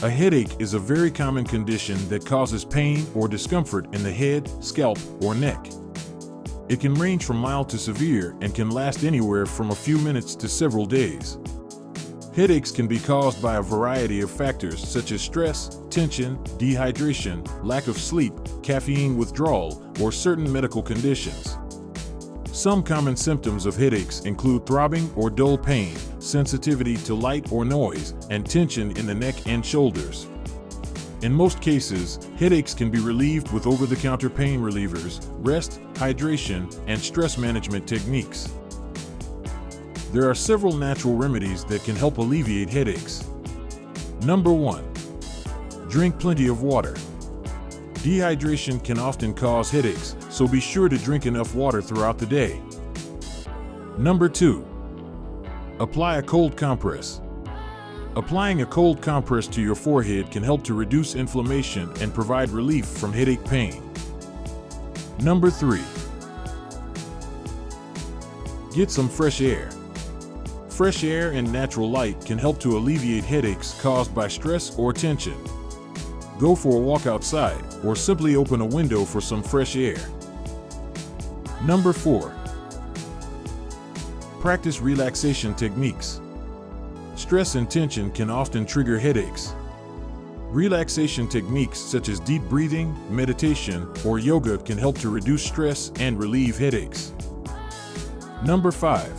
A headache is a very common condition that causes pain or discomfort in the head, scalp, or neck. It can range from mild to severe and can last anywhere from a few minutes to several days. Headaches can be caused by a variety of factors such as stress, tension, dehydration, lack of sleep, caffeine withdrawal, or certain medical conditions. Some common symptoms of headaches include throbbing or dull pain, sensitivity to light or noise, and tension in the neck and shoulders. In most cases, headaches can be relieved with over-the-counter pain relievers, rest, hydration, and stress management techniques. There are several natural remedies that can help alleviate headaches. Number 1. Drink plenty of water. Dehydration can often cause headaches, so be sure to drink enough water throughout the day. Number 2. Apply a cold compress. Applying a cold compress to your forehead can help to reduce inflammation and provide relief from headache pain. Number 3. Get some fresh air. Fresh air and natural light can help to alleviate headaches caused by stress or tension. Go for a walk outside or simply open a window for some fresh air. Number 4. Practice relaxation techniques. Stress and tension can often trigger headaches. Relaxation techniques such as deep breathing, meditation, or yoga can help to reduce stress and relieve headaches. Number 5.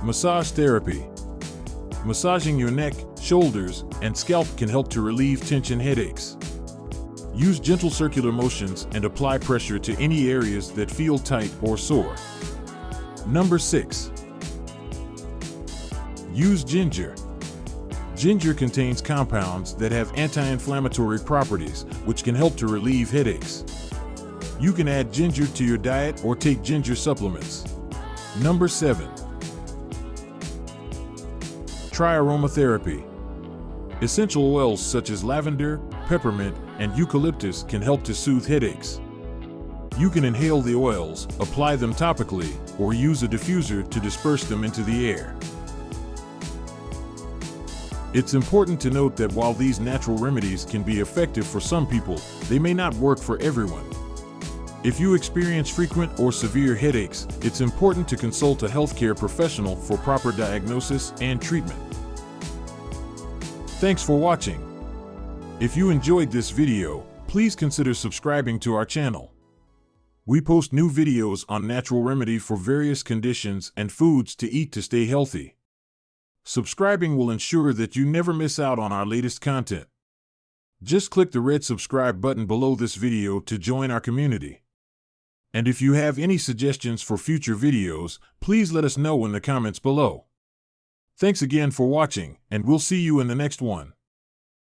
Massage therapy. Massaging your neck, shoulders, and scalp can help to relieve tension headaches. Use gentle circular motions and apply pressure to any areas that feel tight or sore. Number 6. Use ginger. Ginger contains compounds that have anti-inflammatory properties, which can help to relieve headaches. You can add ginger to your diet or take ginger supplements. Number 7. Try aromatherapy. Essential oils such as lavender, peppermint, and eucalyptus can help to soothe headaches. You can inhale the oils, apply them topically, or use a diffuser to disperse them into the air. It's important to note that while these natural remedies can be effective for some people, they may not work for everyone. If you experience frequent or severe headaches, it's important to consult a healthcare professional for proper diagnosis and treatment. Thanks for watching. If you enjoyed this video, please consider subscribing to our channel. We post new videos on natural remedies for various conditions and foods to eat to stay healthy. Subscribing will ensure that you never miss out on our latest content. Just click the red subscribe button below this video to join our community. And if you have any suggestions for future videos, please let us know in the comments below. Thanks again for watching, and we'll see you in the next one.